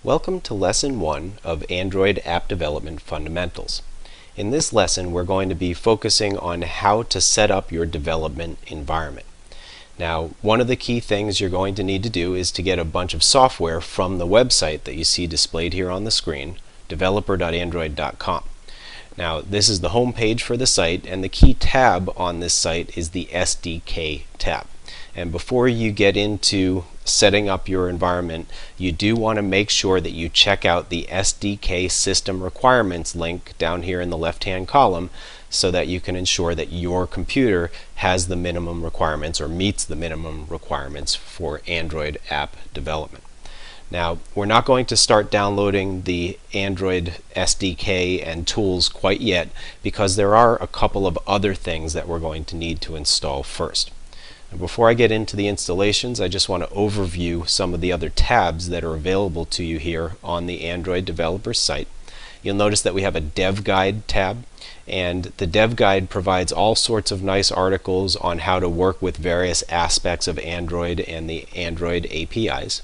Welcome to Lesson 1 of Android App Development Fundamentals. In this lesson, we're going to be focusing on how to set up your development environment. Now, one of the key things you're going to need to do is to get a bunch of software from the website that you see displayed here on the screen, developer.android.com. Now, this is the home page for the site, and the key tab on this site is the SDK tab. And before you get into setting up your environment, you do want to make sure that you check out the SDK System Requirements link down here in the left-hand column so that you can ensure that your computer has the minimum requirements or meets the minimum requirements for Android app development. Now, we're not going to start downloading the Android SDK and tools quite yet because there are a couple of other things that we're going to need to install first. Now, before I get into the installations, I just want to overview some of the other tabs that are available to you here on the Android developer site. You'll notice that we have a Dev Guide tab, and the Dev Guide provides all sorts of nice articles on how to work with various aspects of Android and the Android APIs.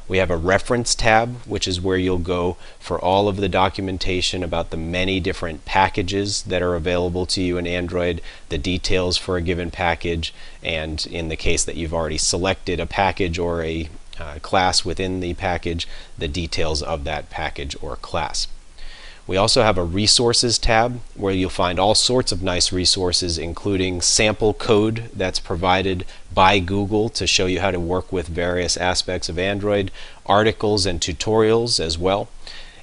We have a reference tab, which is where you'll go for all of the documentation about the many different packages that are available to you in Android, the details for a given package, and in the case that you've already selected a package or a class within the package, the details of that package or class. We also have a resources tab where you'll find all sorts of nice resources, including sample code that's provided by Google to show you how to work with various aspects of Android, articles and tutorials as well.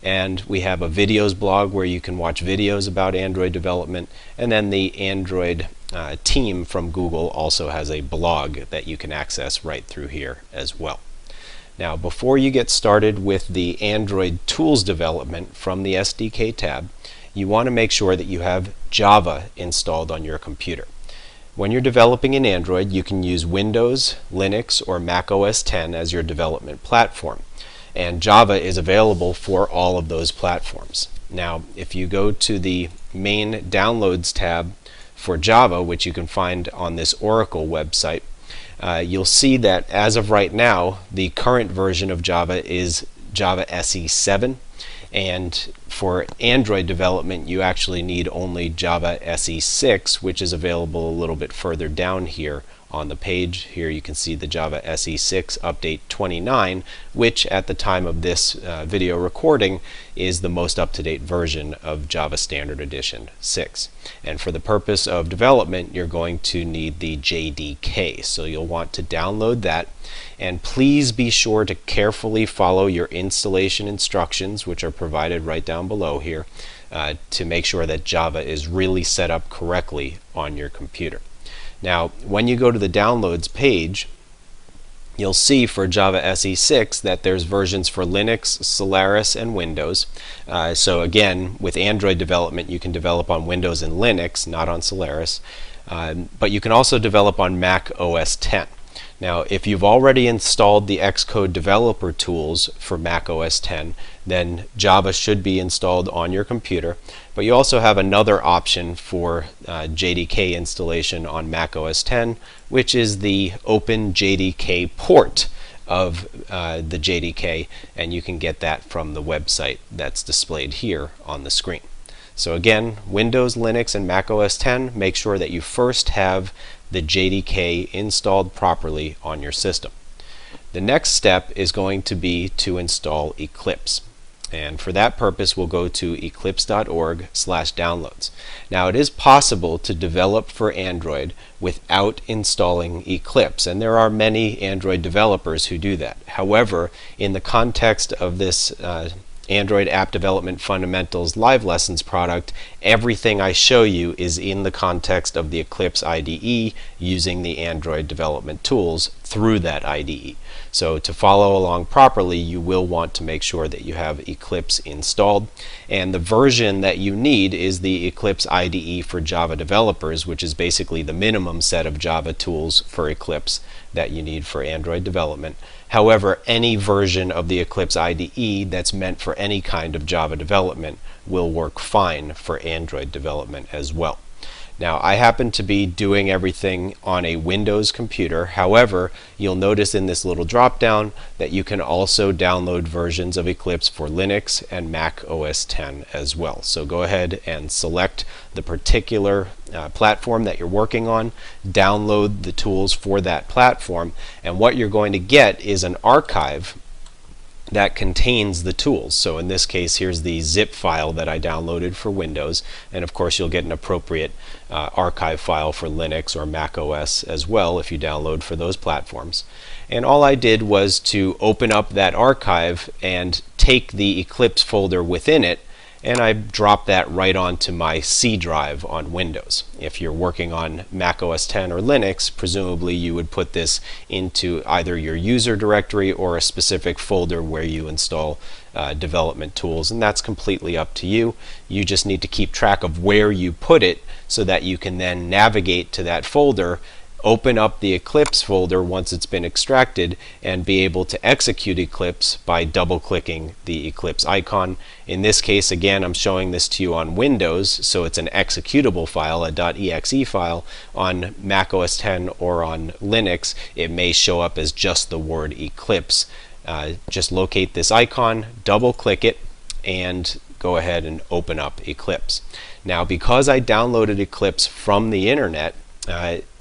And we have a videos blog where you can watch videos about Android development, and then the Android team from Google also has a blog that you can access right through here as well. Now, before you get started with the Android tools development from the SDK tab, you want to make sure that you have Java installed on your computer. When you're developing in Android, you can use Windows, Linux, or Mac OS X as your development platform. And Java is available for all of those platforms. Now, if you go to the main Downloads tab for Java, which you can find on this Oracle website, you'll see that as of right now, the current version of Java is Java SE 7, and for Android development you actually need only Java SE 6, which is available a little bit further down here on the page. Here you can see the Java SE 6 update 29, which at the time of this video recording is the most up-to-date version of Java Standard Edition 6. And for the purpose of development, you're going to need the JDK. So you'll want to download that, and please be sure to carefully follow your installation instructions, which are provided right down below here, to make sure that Java is really set up correctly on your computer. Now, when you go to the downloads page, you'll see for Java SE 6 that there's versions for Linux, Solaris, and Windows. So again, with Android development, you can develop on Windows and Linux, not on Solaris. But you can also develop on Mac OS X. Now, if you've already installed the Xcode developer tools for Mac OS X, then Java should be installed on your computer. But you also have another option for JDK installation on Mac OS X, which is the Open JDK port of the JDK, and you can get that from the website that's displayed here on the screen. So again, Windows, Linux, and Mac OS X, make sure that you first have the JDK installed properly on your system. The next step is going to be to install Eclipse. And for that purpose, we'll go to eclipse.org/downloads. Now, it is possible to develop for Android without installing Eclipse, and there are many Android developers who do that. However, in the context of this Android App Development Fundamentals Live Lessons product, everything I show you is in the context of the Eclipse IDE using the Android development tools through that IDE. So to follow along properly, you will want to make sure that you have Eclipse installed. And the version that you need is the Eclipse IDE for Java developers, which is basically the minimum set of Java tools for Eclipse that you need for Android development. However, any version of the Eclipse IDE that's meant for any kind of Java development will work fine for Android development as well. Now, I happen to be doing everything on a Windows computer. However, you'll notice in this little drop down that you can also download versions of Eclipse for Linux and Mac OS X as well. So go ahead and select the particular platform that you're working on, download the tools for that platform, and what you're going to get is an archive that contains the tools. So in this case, here's the zip file that I downloaded for Windows, and of course you'll get an appropriate archive file for Linux or Mac OS as well if you download for those platforms. And all I did was to open up that archive and take the Eclipse folder within it, and I dropped that right onto my C drive on Windows. If you're working on Mac OS X or Linux, presumably you would put this into either your user directory or a specific folder where you install development tools, and that's completely up to you. You just need to keep track of where you put it so that you can then navigate to that folder, open up the Eclipse folder once it's been extracted, and be able to execute Eclipse by double-clicking the Eclipse icon. In this case, again, I'm showing this to you on Windows, so it's an executable file, a .exe file. On Mac OS X or on Linux, it may show up as just the word Eclipse. Just locate this icon, double-click it, and go ahead and open up Eclipse. Now, because I downloaded Eclipse from the internet,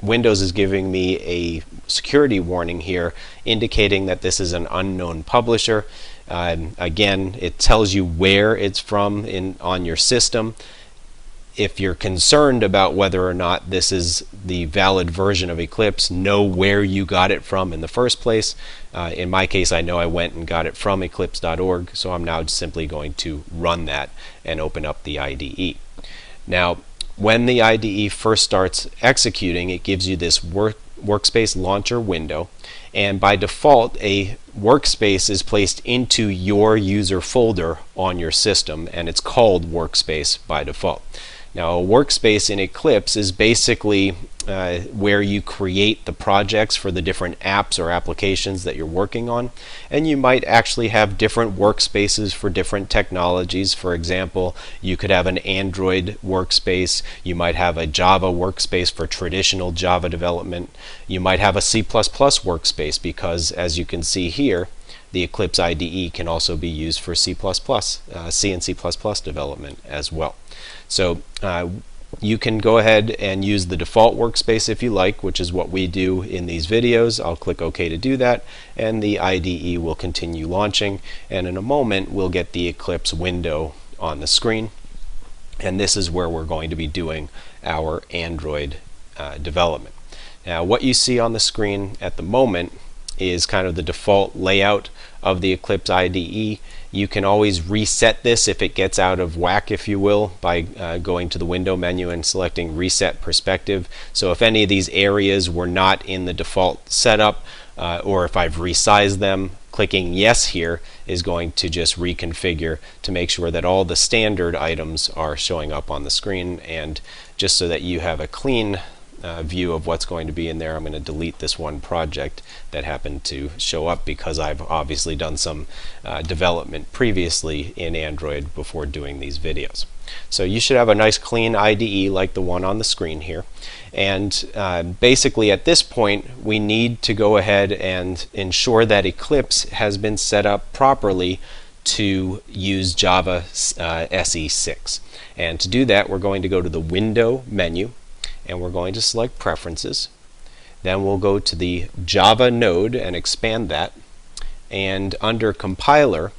Windows is giving me a security warning here indicating that this is an unknown publisher. Again, it tells you where it's from on your system. If you're concerned about whether or not this is the valid version of Eclipse, know where you got it from in the first place. In my case, I know I went and got it from eclipse.org, so I'm now simply going to run that and open up the IDE. Now, when the IDE first starts executing, it gives you this workspace launcher window, and by default a workspace is placed into your user folder on your system, and it's called workspace by default. Now, a workspace in Eclipse is basically where you create the projects for the different apps or applications that you're working on, and you might actually have different workspaces for different technologies. For example, you could have an Android workspace, you might have a Java workspace for traditional Java development, you might have a C++ workspace, because as you can see here, the Eclipse IDE can also be used for C and C++ development as well. So you can go ahead and use the default workspace if you like, which is what we do in these videos. I'll click OK to do that, and the IDE will continue launching, and in a moment we'll get the Eclipse window on the screen, and this is where we're going to be doing our Android development. Now, what you see on the screen at the moment is kind of the default layout of the Eclipse IDE. You can always reset this if it gets out of whack, if you will, by going to the window menu and selecting Reset Perspective. So if any of these areas were not in the default setup, or if I've resized them, clicking Yes here is going to just reconfigure to make sure that all the standard items are showing up on the screen. And just so that you have a clean view of what's going to be in there, I'm going to delete this one project that happened to show up because I've obviously done some development previously in Android before doing these videos. So you should have a nice clean IDE like the one on the screen here, and basically at this point we need to go ahead and ensure that Eclipse has been set up properly to use Java SE6. And to do that, we're going to go to the Window menu, and we're going to select Preferences. Then we'll go to the Java node and expand that. And under Compiler,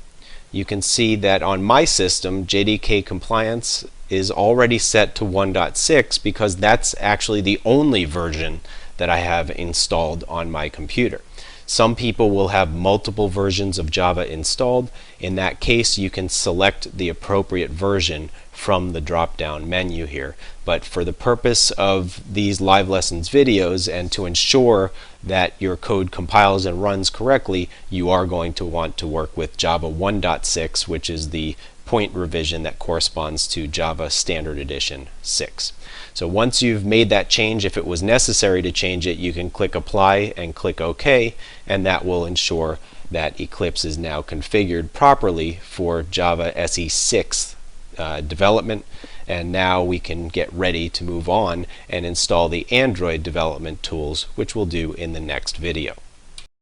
you can see that on my system, JDK compliance is already set to 1.6 because that's actually the only version that I have installed on my computer. Some people will have multiple versions of Java installed. In that case, you can select the appropriate version from the drop-down menu here. But for the purpose of these live lessons videos and to ensure that your code compiles and runs correctly, you are going to want to work with Java 1.6, which is the point revision that corresponds to Java Standard Edition 6. So once you've made that change, if it was necessary to change it, you can click Apply and click OK, and that will ensure that Eclipse is now configured properly for Java SE6 development, and now we can get ready to move on and install the Android development tools, which we'll do in the next video.